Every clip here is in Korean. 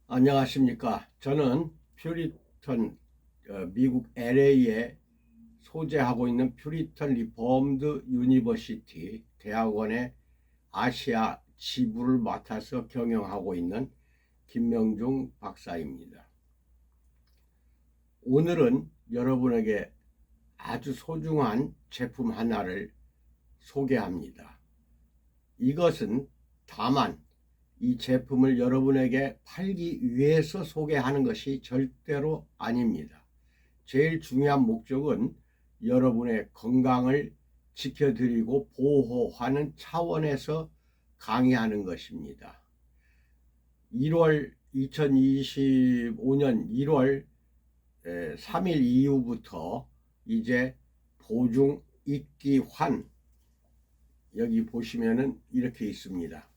안녕하십니까. 저는 퓨리턴, 미국 LA에 소재하고 있는 퓨리턴 리폼드 유니버시티 대학원의 아시아 지부를 맡아서 경영하고 있는 김명중 박사입니다. 오늘은 여러분에게 아주 소중한 제품 하나를 소개합니다. 이것은 다만 이 제품을 여러분에게 팔기 위해서 소개하는 것이 절대로 아닙니다. 제일 중요한 목적은 여러분의 건강을 지켜드리고 보호하는 차원에서 강의하는 것입니다. 2025년 1월 3일 이후부터 이제 보증 입기환, 여기 보시면은 이렇게 있습니다.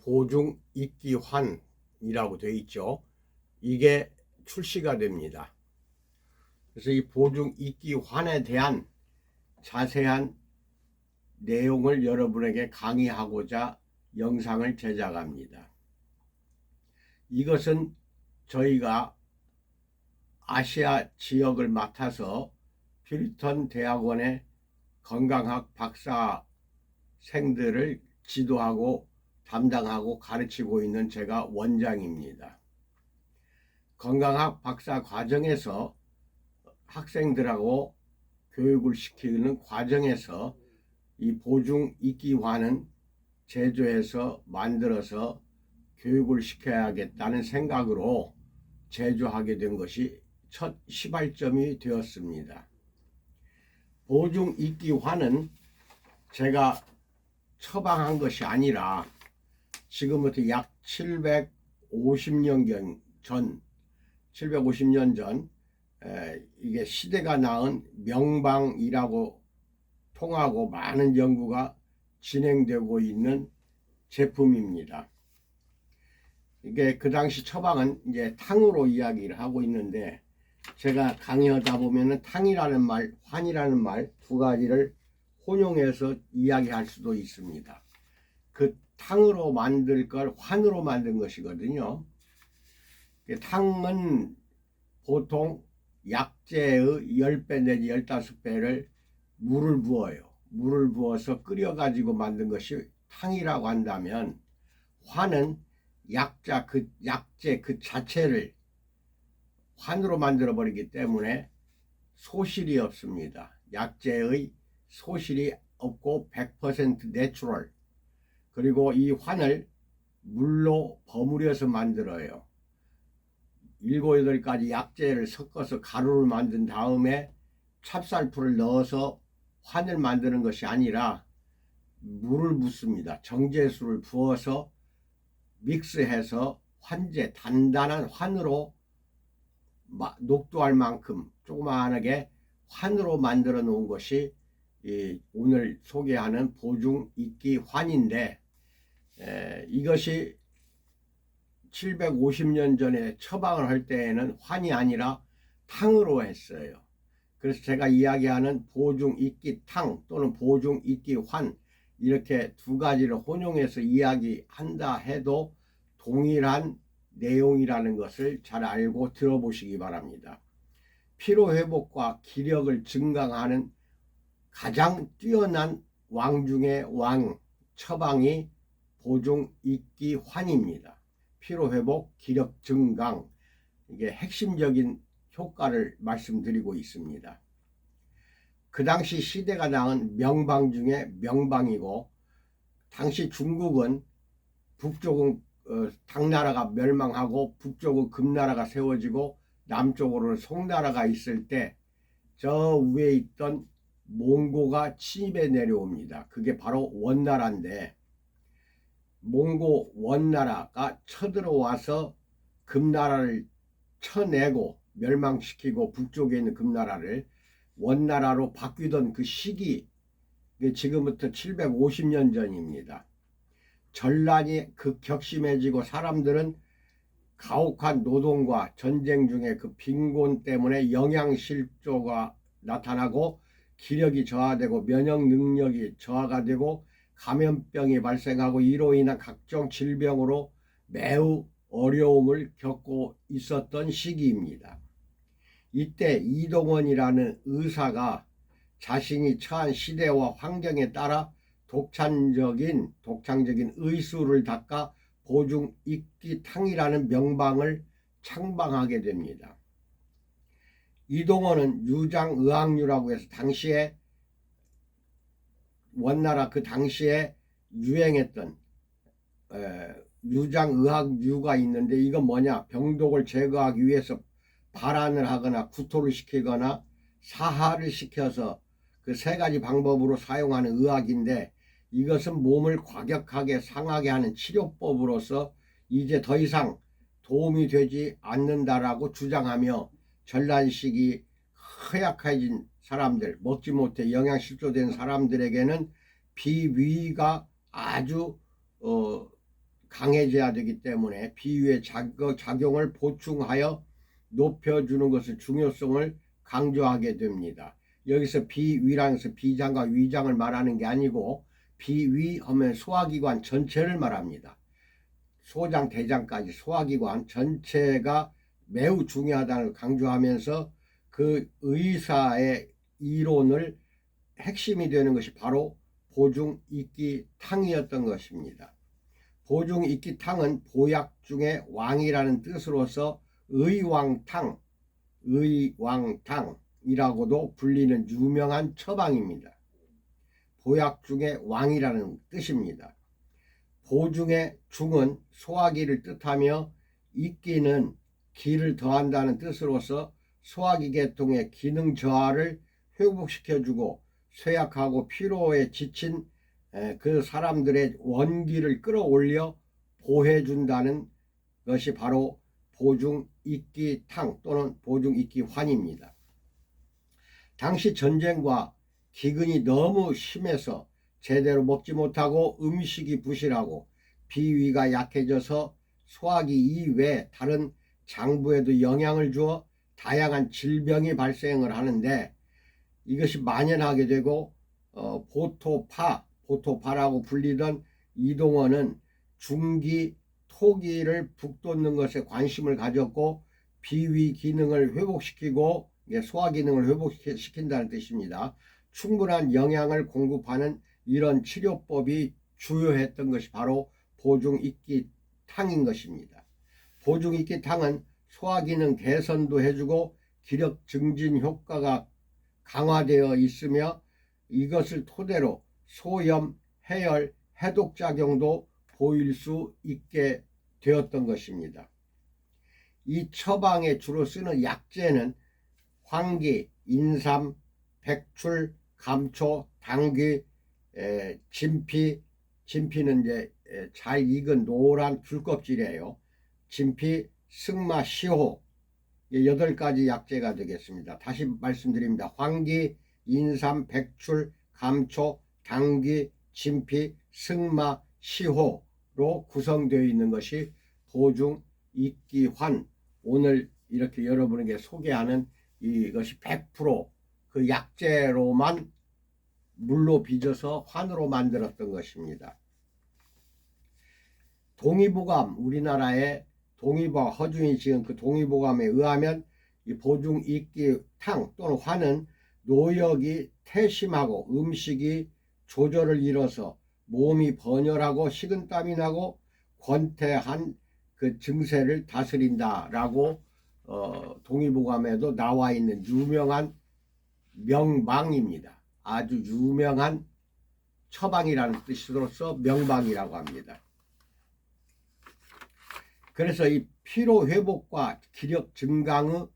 보증 입기환이라고 되어 있죠. 이게 출시가 됩니다. 그래서 이 보증 입기환에 대한 자세한 내용을 여러분에게 강의하고자 영상을 제작합니다. 이것은 저희가 아시아 지역을 맡아서 퓨리턴 대학원의 건강학 박사생들을 지도하고 담당하고 가르치고 있는 제가 원장입니다. 건강학 박사 과정에서 학생들하고 교육을 시키는 과정에서 이 보증 입기환은 제조해서 만들어서 교육을 시켜야겠다는 생각으로 제조하게 된 것이 첫 시발점이 되었습니다. 보증 입기환은 제가 처방한 것이 아니라 지금부터 약 750년 전 이게 시대가 낳은 명방이라고 통하고 많은 연구가 진행되고 있는 제품입니다. 이게 그 당시 처방은 이제 탕으로 이야기를 하고 있는데, 제가 강의하다 보면은 탕이라는 말, 환이라는 말 두 가지를 혼용해서 이야기할 수도 있습니다. 그 탕으로 만들 걸 환으로 만든 것이거든요. 탕은 보통 약재의 10배 내지 15배를 물을 부어요. 물을 부어서 끓여 가지고 만든 것이 탕이라고 한다면, 환은 약재 그 자체를 환으로 만들어 버리기 때문에 소실이 없습니다. 약재의 소실이 없고 100% 내추럴. 그리고 이 환을 물로 버무려서 만들어요. 7, 8가지 약재를 섞어서 가루를 만든 다음에 찹쌀풀을 넣어서 환을 만드는 것이 아니라 물을 붓습니다. 정제수를 부어서 믹스해서 환제, 단단한 환으로 녹두알 만큼 조그마하게 환으로 만들어 놓은 것이 오늘 소개하는 보증 입기환인데, 이것이 750년 전에 처방을 할 때에는 환이 아니라 탕으로 했어요. 그래서 제가 이야기하는 보증 입기탕 또는 보증 입기환, 이렇게 두 가지를 혼용해서 이야기한다 해도 동일한 내용이라는 것을 잘 알고 들어보시기 바랍니다. 피로회복과 기력을 증강하는 가장 뛰어난 왕 중의 왕, 처방이 보증 입기환입니다. 피로회복, 기력 증강, 이게 핵심적인 효과를 말씀드리고 있습니다. 그 당시 시대가 낳은 명방 중에 명방이고, 당시 중국은 북쪽은 당나라가 멸망하고 북쪽은 금나라가 세워지고 남쪽으로는 송나라가 있을 때 저 위에 있던 몽고가 침입해 내려옵니다. 그게 바로 원나라인데, 몽고 원나라가 쳐들어와서 금나라를 쳐내고 멸망시키고 북쪽에 있는 금나라를 원나라로 바뀌던 그 시기, 지금부터 750년 전입니다. 전란이 극격심해지고 사람들은 가혹한 노동과 전쟁 중에 그 빈곤 때문에 영양실조가 나타나고 기력이 저하되고 면역 능력이 저하가 되고 감염병이 발생하고 이로 인한 각종 질병으로 매우 어려움을 겪고 있었던 시기입니다. 이때 이동원이라는 의사가 자신이 처한 시대와 환경에 따라 독창적인 의술을 닦아 보중익기탕이라는 명방을 창방하게 됩니다. 이동원은 유장의학류라고 해서 당시에 원나라 그 당시에 유행했던 유장의학류가 있는데, 이건 뭐냐, 병독을 제거하기 위해서 발한을 하거나 구토를 시키거나 사하를 시켜서 그 세 가지 방법으로 사용하는 의학인데, 이것은 몸을 과격하게 상하게 하는 치료법으로서 이제 더 이상 도움이 되지 않는다라고 주장하며, 전란 시기 허약해진 사람들, 먹지 못해 영양실조된 사람들에게는 비위가 아주 강해져야 되기 때문에 비위의 작용을 보충하여 높여주는 것의 중요성을 강조하게 됩니다. 여기서 비위라는 것은 비장과 위장을 말하는 게 아니고, 비위 하면 소화기관 전체를 말합니다. 소장, 대장까지 소화기관 전체가 매우 중요하다는 걸 강조하면서 그 의사의 이론을 핵심이 되는 것이 바로 보중익기탕이었던 것입니다. 보중익기탕은 보약 중의 왕이라는 뜻으로서 의왕탕이라고도 불리는 유명한 처방입니다. 보약 중의 왕이라는 뜻입니다. 보중의 중은 소화기를 뜻하며 익기는 기를 더한다는 뜻으로서 소화기 계통의 기능 저하를 회복시켜주고 쇠약하고 피로에 지친 그 사람들의 원기를 끌어올려 보해준다는 것이 바로 보중익기탕 또는 보중익기환입니다. 당시 전쟁과 기근이 너무 심해서 제대로 먹지 못하고 음식이 부실하고 비위가 약해져서 소화기 이외 다른 장부에도 영향을 주어 다양한 질병이 발생을 하는데, 이것이 만연하게 되고 보토파라고 불리던 이동원은 중기 토기를 북돋는 것에 관심을 가졌고, 비위 기능을 회복시키고 소화 기능을 회복시킨다는 뜻입니다. 충분한 영양을 공급하는 이런 치료법이 주요했던 것이 바로 보중익기탕인 것입니다. 보중익기탕은 소화기능 개선도 해주고 기력 증진 효과가 강화되어 있으며, 이것을 토대로 소염, 해열, 해독작용도 보일 수 있게 되었던 것입니다. 이 처방에 주로 쓰는 약재는 황기, 인삼, 백출, 감초, 당귀, 진피는 이제 잘 익은 노란 귤껍질이에요. 진피, 승마, 시호, 8가지 약재가 되겠습니다. 다시 말씀드립니다. 황기, 인삼, 백출, 감초, 당귀, 진피, 승마, 시호로 구성되어 있는 것이 보중익기환, 오늘 이렇게 여러분에게 소개하는 이것이 100% 약재로만 물로 빚어서 환으로 만들었던 것입니다. 동의보감, 우리나라의 동의보감, 허준이 지은 그 동의보감에 의하면 이 보중익기탕 또는 환은 노역이 태심하고 음식이 조절을 잃어서 몸이 번열하고 식은땀이 나고 권태한 그 증세를 다스린다라고 동의보감에도 나와 있는 유명한 명방입니다. 아주 유명한 처방이라는 뜻으로서 명방이라고 합니다. 그래서 이 피로 회복과 기력 증강의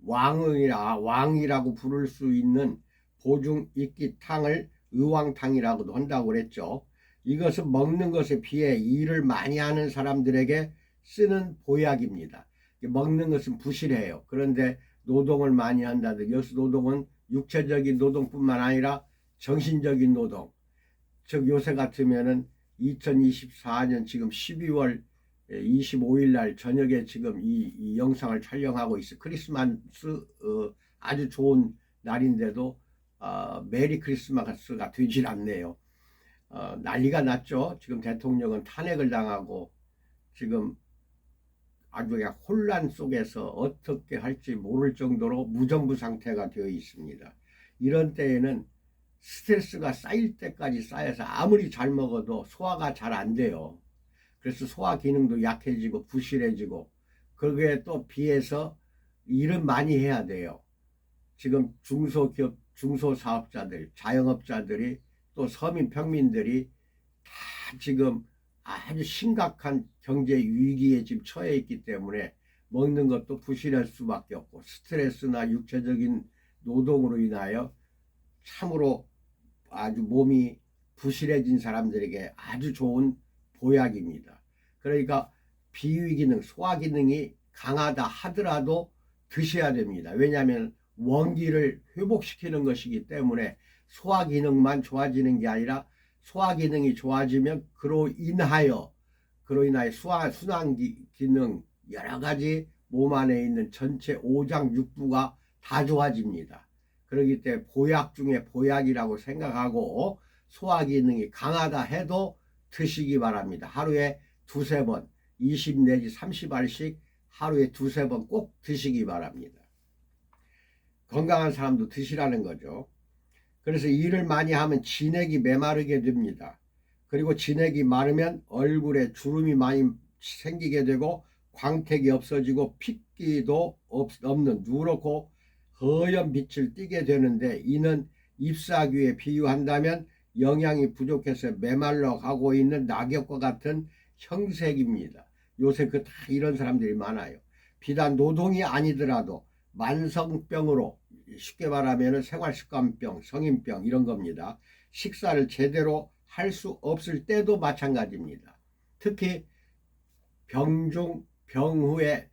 왕이라고 부를 수 있는 보중익기탕을 의왕탕이라고도 한다고 그랬죠. 이것은 먹는 것에 비해 일을 많이 하는 사람들에게 쓰는 보약입니다. 먹는 것은 부실해요. 그런데 노동을 많이 한다든지, 여기서 노동은 육체적인 노동뿐만 아니라 정신적인 노동, 즉 요새 같으면은 2024년 지금 12월 25일 날 저녁에 지금 이 영상을 촬영하고 있어. 크리스마스 아주 좋은 날인데도 메리 크리스마스가 되질 않네요. 난리가 났죠. 지금 대통령은 탄핵을 당하고 지금 아주 그냥 혼란 속에서 어떻게 할지 모를 정도로 무정부 상태가 되어 있습니다. 이런 때에는 스트레스가 쌓일 때까지 쌓여서 아무리 잘 먹어도 소화가 잘 안 돼요. 그래서 소화 기능도 약해지고 부실해지고, 거기에 또 비해서 일은 많이 해야 돼요. 지금 중소기업, 중소사업자들, 자영업자들이, 또 서민 평민들이 다 지금 아주 심각한 경제 위기에 지금 처해 있기 때문에 먹는 것도 부실할 수밖에 없고, 스트레스나 육체적인 노동으로 인하여 참으로 아주 몸이 부실해진 사람들에게 아주 좋은 보약입니다. 그러니까 비위기능, 소화기능이 강하다 하더라도 드셔야 됩니다. 왜냐하면 원기를 회복시키는 것이기 때문에 소화기능만 좋아지는 게 아니라, 소화기능이 좋아지면 그로 인하여 순환기능, 여러가지 몸 안에 있는 전체 오장육부가 다 좋아집니다. 그렇기 때문에 보약 중에 보약이라고 생각하고, 소화기능이 강하다 해도 드시기 바랍니다. 하루에 두세 번, 20 내지 30알씩 하루에 두세 번 꼭 드시기 바랍니다. 건강한 사람도 드시라는 거죠. 그래서 일을 많이 하면 진액이 메마르게 됩니다. 그리고 진액이 마르면 얼굴에 주름이 많이 생기게 되고, 광택이 없어지고 핏기도 없는 누렇고 허연 빛을 띠게 되는데, 이는 잎사귀에 비유한다면 영양이 부족해서 메말라 가고 있는 낙엽과 같은 형색입니다. 요새 다 이런 사람들이 많아요. 비단 노동이 아니더라도 만성병으로, 쉽게 말하면 생활습관병, 성인병 이런 겁니다. 식사를 제대로 할 수 없을 때도 마찬가지입니다. 특히 병중, 병후의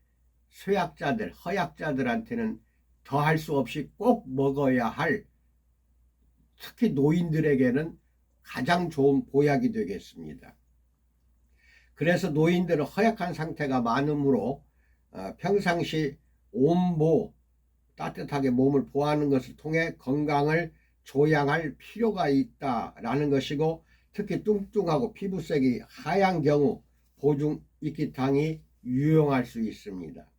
쇠약자들, 허약자들한테는 더 할 수 없이 꼭 먹어야 할, 특히 노인들에게는 가장 좋은 보약이 되겠습니다. 그래서 노인들은 허약한 상태가 많으므로 평상시 온보, 따뜻하게 몸을 보호하는 것을 통해 건강을 조양할 필요가 있다라는 것이고, 특히 뚱뚱하고 피부색이 하얀 경우 보중 이끼탕이 유용할 수 있습니다.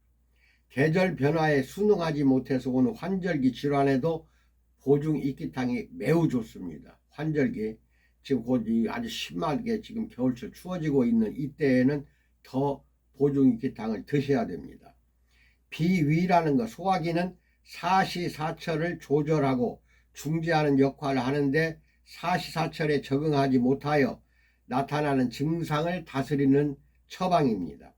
계절 변화에 순응하지 못해서 오는 환절기 질환에도 보중 이끼탕이 매우 좋습니다. 환절기, 지금 곧 아주 심하게 지금 겨울철 추워지고 있는 이때에는 더 보중 이끼탕을 드셔야 됩니다. 비위라는 것, 소화기는 사시사철을 조절하고 중지하는 역할을 하는데, 사시사철에 적응하지 못하여 나타나는 증상을 다스리는 처방입니다.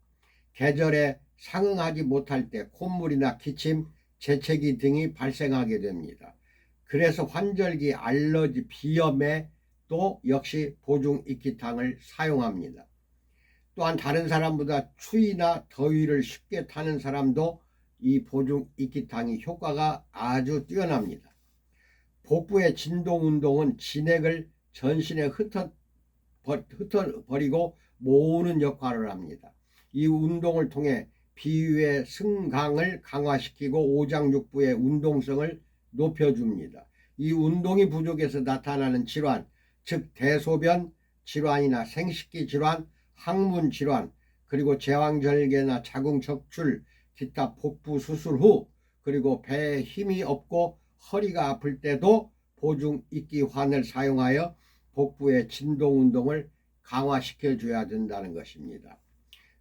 계절에 상응하지 못할 때 콧물이나 기침, 재채기 등이 발생하게 됩니다. 그래서 환절기 알러지 비염에 또 역시 보중 이끼탕을 사용합니다. 또한 다른 사람보다 추위나 더위를 쉽게 타는 사람도 이 보중 이끼탕이 효과가 아주 뛰어납니다. 복부의 진동 운동은 진액을 전신에 흩어버리고 모으는 역할을 합니다. 이 운동을 통해 비위의 승강을 강화시키고 오장육부의 운동성을 높여줍니다. 이 운동이 부족해서 나타나는 질환, 즉 대소변 질환이나 생식기 질환, 항문 질환, 그리고 제왕절개나 자궁적출, 기타 복부 수술 후, 그리고 배에 힘이 없고 허리가 아플 때도 보중 이끼환을 사용하여 복부의 진동 운동을 강화시켜 줘야 된다는 것입니다.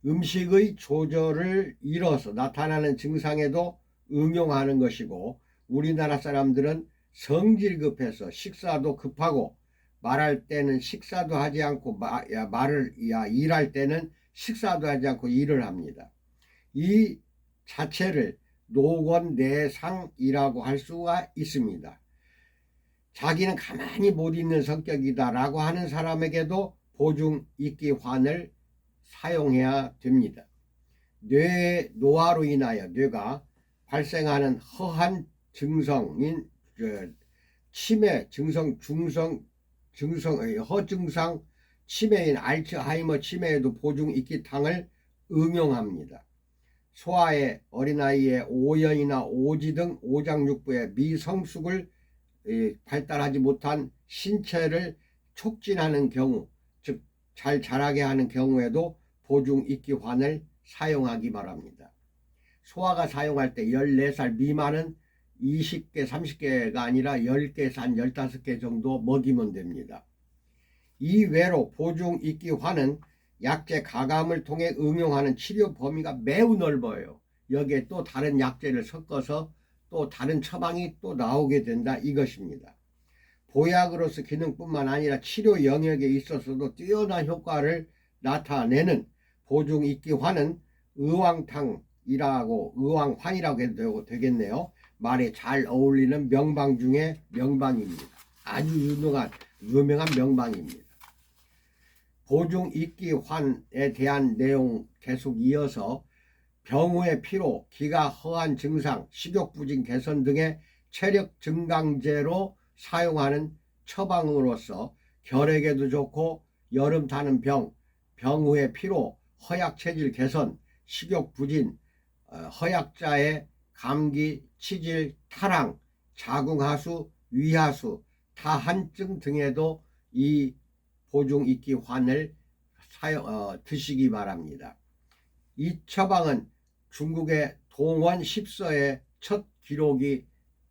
음식의 조절을 잃어서 나타나는 증상에도 응용하는 것이고, 우리나라 사람들은 성질 급해서 식사도 급하고, 말할 때는 식사도 하지 않고 일할 때는 식사도 하지 않고 일을 합니다. 이 자체를 노곤내상이라고 할 수가 있습니다. 자기는 가만히 못 있는 성격이다 라고 하는 사람에게도 보중 이끼환을 사용해야 됩니다. 뇌의 노화로 인하여 뇌가 발생하는 허한 증성인 치매 허증상 치매인 알츠하이머 치매에도 보중 이끼탕을 응용합니다. 소아의 어린아이의 오연이나 오지 등 오장육부의 미성숙을 발달하지 못한 신체를 촉진하는 경우, 즉 잘 자라게 하는 경우에도 보중 이끼환을 사용하기 바랍니다. 소아가 사용할 때 14살 미만은 20개, 30개가 아니라 10개에서 한 15개 정도 먹이면 됩니다. 이외로 보중익기환은 약제 가감을 통해 응용하는 치료 범위가 매우 넓어요. 여기에 또 다른 약제를 섞어서 또 다른 처방이 또 나오게 된다 이것입니다. 보약으로서 기능뿐만 아니라 치료 영역에 있어서도 뛰어난 효과를 나타내는 보중익기환은 의왕환이라고 해도 되겠네요. 말에 잘 어울리는 명방 중에 명방입니다. 아주 유명한 명방입니다. 보중익기환에 대한 내용 계속 이어서 병 후의 피로, 기가 허한 증상, 식욕부진 개선 등의 체력 증강제로 사용하는 처방으로서 결핵에도 좋고 여름 타는 병 후의 피로, 허약 체질 개선, 식욕부진, 허약자의 감기, 치질, 탈항, 자궁하수, 위하수, 다한증 등에도 이 보중익기환을 드시기 바랍니다. 이 처방은 중국의 동원 10서에 첫 기록이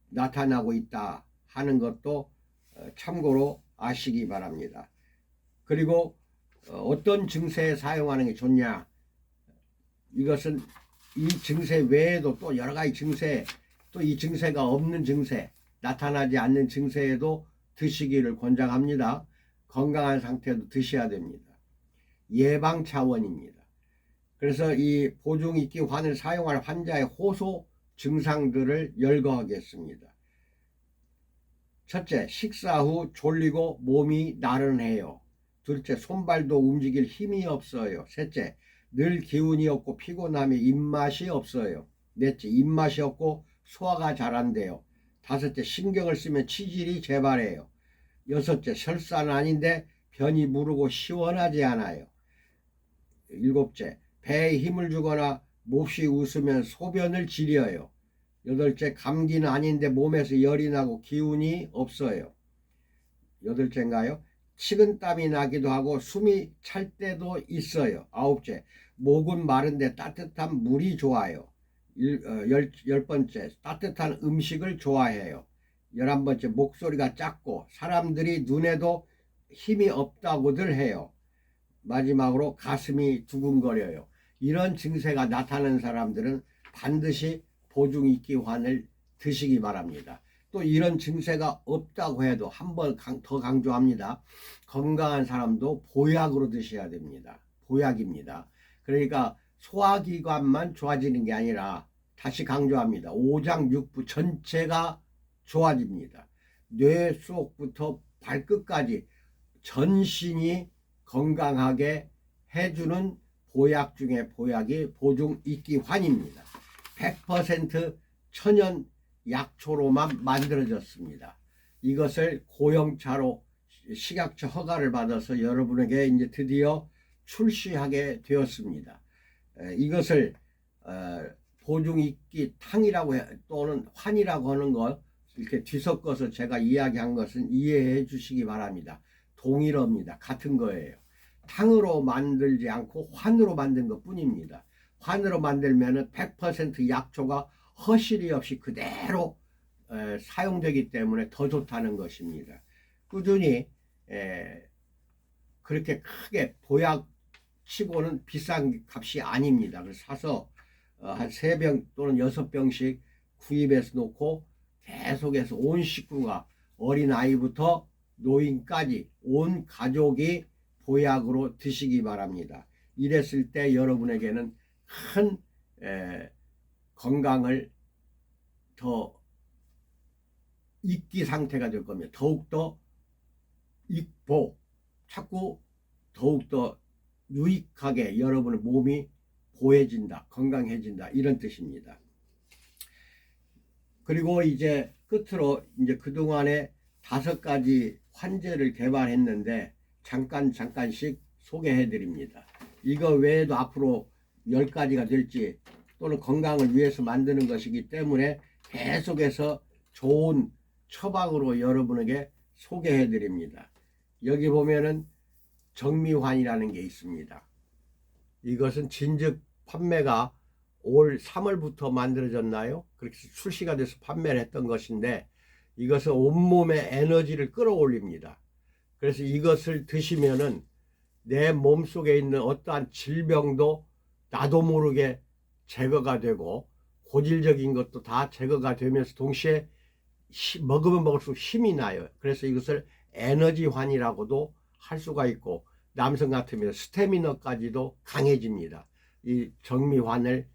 나타나고 있다 하는 것도 참고로 아시기 바랍니다. 그리고 어떤 증세에 사용하는 게 좋냐, 이것은 이 증세 외에도 또 여러 가지 증세, 또 이 증세가 없는 증세, 나타나지 않는 증세에도 드시기를 권장합니다. 건강한 상태도 드셔야 됩니다. 예방 차원입니다. 그래서 이 보중익기환을 사용할 환자의 호소 증상들을 열거하겠습니다. 첫째, 식사 후 졸리고 몸이 나른해요. 둘째, 손발도 움직일 힘이 없어요. 셋째, 늘 기운이 없고 피곤함에 입맛이 없어요. 넷째, 입맛이 없고 소화가 잘 안 돼요. 다섯째, 신경을 쓰면 치질이 재발해요. 여섯째, 설사는 아닌데 변이 무르고 시원하지 않아요. 일곱째, 배에 힘을 주거나 몹시 웃으면 소변을 지려요. 여덟째, 감기는 아닌데 몸에서 열이 나고 기운이 없어요. 여덟째인가요? 식은땀이 나기도 하고 숨이 찰 때도 있어요. 아홉째, 목은 마른데 따뜻한 물이 좋아요. 열 번째, 따뜻한 음식을 좋아해요. 11번째, 목소리가 작고 사람들이 눈에도 힘이 없다고들 해요. 마지막으로 가슴이 두근거려요. 이런 증세가 나타나는 사람들은 반드시 보중익기환을 드시기 바랍니다. 또 이런 증세가 없다고 해도 한 번 더 강조합니다. 건강한 사람도 보약으로 드셔야 됩니다. 보약입니다. 그러니까 소화기관만 좋아지는 게 아니라, 다시 강조합니다, 오장육부 전체가 좋아집니다. 뇌 속부터 발끝까지 전신이 건강하게 해주는 보약 중에 보약이 보중익기환입니다. 100% 천연 약초로만 만들어졌습니다. 이것을 고형차로 식약처 허가를 받아서 여러분에게 이제 드디어 출시하게 되었습니다. 이것을 보중익기 탕이라고 또는 환이라고 하는 것, 이렇게 뒤섞어서 제가 이야기한 것은 이해해 주시기 바랍니다. 동일합니다. 같은 거예요. 탕으로 만들지 않고 환으로 만든 것 뿐입니다. 환으로 만들면 100% 약초가 허실이 없이 그대로 사용되기 때문에 더 좋다는 것입니다. 꾸준히 그렇게 크게 보약치고는 비싼 값이 아닙니다. 그래서 사서 한 3병 또는 6병씩 구입해서 놓고 계속해서 온 식구가, 어린아이부터 노인까지 온 가족이 보약으로 드시기 바랍니다. 이랬을 때 여러분에게는 큰 건강을 더 익기 상태가 될 겁니다. 더욱더 자꾸 더욱더 유익하게 여러분의 몸이 보해진다, 건강해진다, 이런 뜻입니다. 그리고 이제 끝으로 이제 그동안에 5가지 환제를 개발했는데 잠깐씩 소개해 드립니다. 이거 외에도 앞으로 10가지가 될지, 또는 건강을 위해서 만드는 것이기 때문에 계속해서 좋은 처방으로 여러분에게 소개해 드립니다. 여기 보면은 정미환이라는 게 있습니다. 이것은 진즉 판매가 올 3월부터 만들어졌나요? 그렇게 출시가 돼서 판매를 했던 것인데 이것은 온몸의 에너지를 끌어올립니다. 그래서 이것을 드시면은 내 몸속에 있는 어떠한 질병도 나도 모르게 제거가 되고 고질적인 것도 다 제거가 되면서 동시에 먹으면 먹을수록 힘이 나요. 그래서 이것을 에너지환이라고도 할 수가 있고 남성 같으면 스태미너까지도 강해집니다. 이 정미환을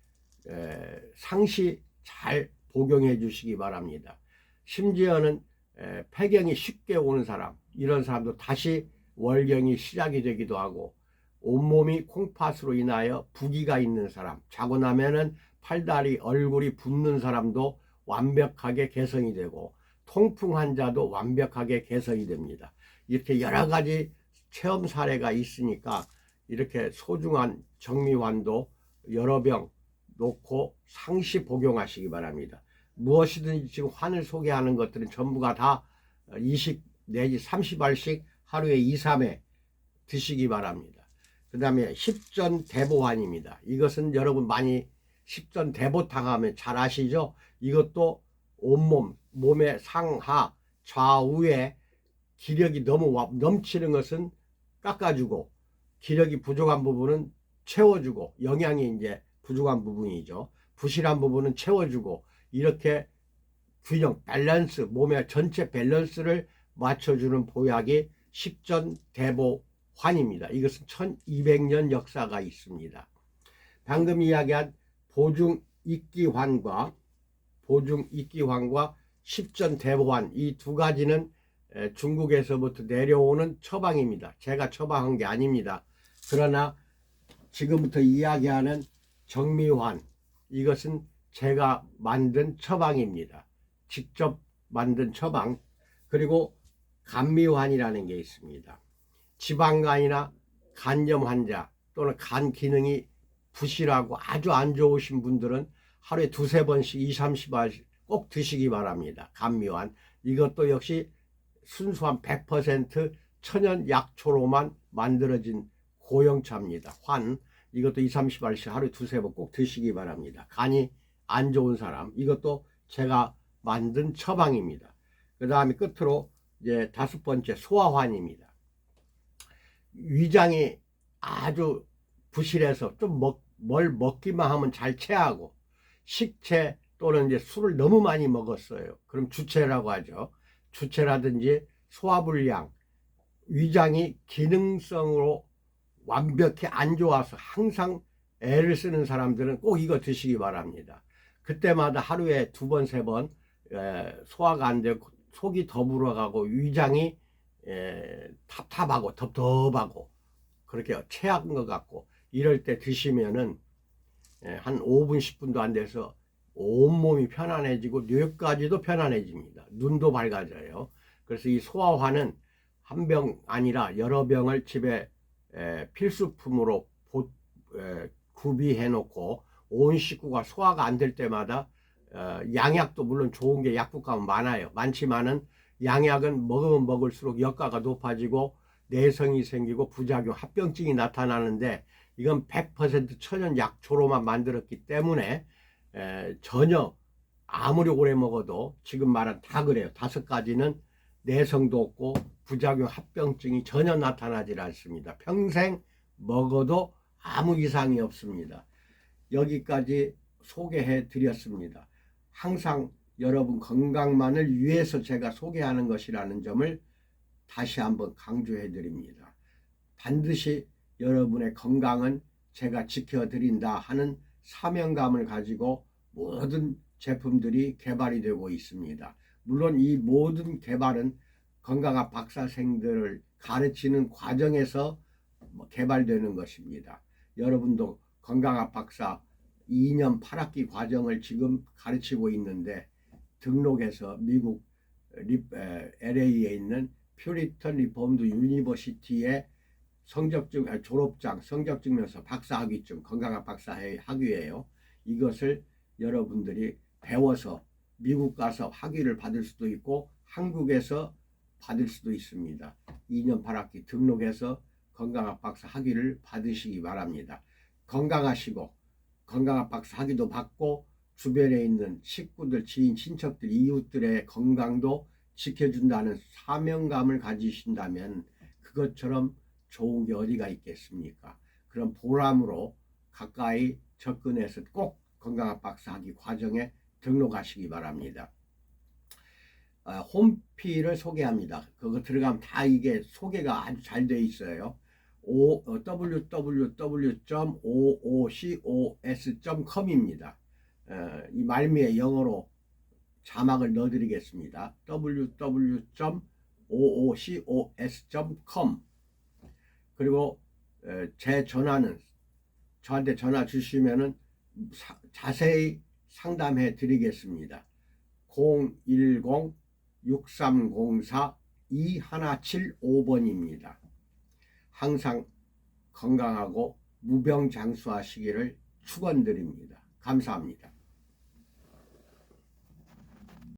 상시 잘 복용해 주시기 바랍니다. 심지어는 폐경이 쉽게 오는 사람, 이런 사람도 다시 월경이 시작이 되기도 하고 온몸이 콩팥으로 인하여 부기가 있는 사람, 자고 나면은 팔다리 얼굴이 붓는 사람도 완벽하게 개선이 되고 통풍 환자도 완벽하게 개선이 됩니다. 이렇게 여러 가지 체험 사례가 있으니까 이렇게 소중한 정미환도 여러 병 놓고 상시 복용하시기 바랍니다. 무엇이든지 지금 환을 소개하는 것들은 전부가 다 20 내지 30알씩 하루에 2, 3회 드시기 바랍니다. 그 다음에 십전대보환입니다. 이것은 여러분 많이 십전대보탕 하면 잘 아시죠? 이것도 온몸, 몸의 상하, 좌우에 기력이 너무 넘치는 것은 깎아주고 기력이 부족한 부분은 채워주고 영양이 이제 부족한 부분이죠. 부실한 부분은 채워주고 이렇게 균형, 밸런스, 몸의 전체 밸런스를 맞춰주는 보약이 십전대보환입니다. 이것은 1200년 역사가 있습니다. 방금 이야기한 보중익기환과 십전대보환 이 두 가지는 중국에서부터 내려오는 처방입니다. 제가 처방한 게 아닙니다. 그러나 지금부터 이야기하는 정미환 이것은 제가 만든 처방입니다. 직접 만든 처방. 그리고 감미환이라는 게 있습니다. 지방간이나 간염 환자 또는 간 기능이 부실하고 아주 안 좋으신 분들은 하루에 두세 번씩 2, 30알씩 꼭 드시기 바랍니다. 감미환 이것도 역시 순수한 100% 천연 약초로만 만들어진 고형차입니다. 환 이것도 2, 30알씩 하루에 두세 번 꼭 드시기 바랍니다. 간이 안 좋은 사람 이것도 제가 만든 처방입니다. 그 다음에 끝으로 이제 5번째 소화환입니다. 위장이 아주 부실해서 좀 뭘 먹기만 하면 잘 체하고 식체 또는 이제 술을 너무 많이 먹었어요. 그럼 주체라고 하죠. 주체라든지 소화불량, 위장이 기능성으로 완벽히 안 좋아서 항상 애를 쓰는 사람들은 꼭 이거 드시기 바랍니다. 그때마다 하루에 2번, 3번 소화가 안 되고 속이 더불어가고 위장이 답답하고 덥덥하고 그렇게 체한 것 같고 이럴 때 드시면은 한 5분 10분도 안 돼서 온몸이 편안해지고 뇌까지도 편안해집니다. 눈도 밝아져요. 그래서 이 소화환은 한 병 아니라 여러 병을 집에 필수품으로 구비해 놓고 온 식구가 소화가 안 될 때마다 양약도 물론 좋은 게 약국가면 많아요. 많지만은 양약은 먹으면 먹을수록 역가가 높아지고 내성이 생기고 부작용, 합병증이 나타나는데 이건 100% 천연 약초로만 만들었기 때문에 전혀 아무리 오래 먹어도 지금 말한 다 그래요. 5가지는 내성도 없고 부작용, 합병증이 전혀 나타나질 않습니다. 평생 먹어도 아무 이상이 없습니다. 여기까지 소개해 드렸습니다. 항상 여러분 건강만을 위해서 제가 소개하는 것이라는 점을 다시 한번 강조해 드립니다. 반드시 여러분의 건강은 제가 지켜드린다 하는 사명감을 가지고 모든 제품들이 개발이 되고 있습니다. 물론 이 모든 개발은 건강학 박사생들을 가르치는 과정에서 개발되는 것입니다. 여러분도 건강학 박사 2년 8학기 과정을 지금 가르치고 있는데 등록해서 미국 LA에 있는 퓨리턴 리폼드 유니버시티의 졸업장, 성적증명서, 박사학위증, 건강학 박사학위예요. 이것을 여러분들이 배워서 미국 가서 학위를 받을 수도 있고 한국에서 받을 수도 있습니다. 2년 8학기 등록해서 건강학 박사 학위를 받으시기 바랍니다. 건강하시고 건강압박스 학위도 받고 주변에 있는 식구들, 지인, 친척들, 이웃들의 건강도 지켜준다는 사명감을 가지신다면 그것처럼 좋은 게 어디가 있겠습니까? 그런 보람으로 가까이 접근해서 꼭 건강압박스 학위 과정에 등록하시기 바랍니다. 홈피를 소개합니다. 그거 들어가면 다 이게 소개가 아주 잘 되어 있어요. www.oocos.com입니다. 이 말미에 영어로 자막을 넣어드리겠습니다. www.oocos.com. 그리고 제 전화는 저한테 전화 주시면은 자세히 상담해 드리겠습니다. 010-6304-2175번입니다. 항상 건강하고 무병장수하시기를 축원드립니다. 감사합니다.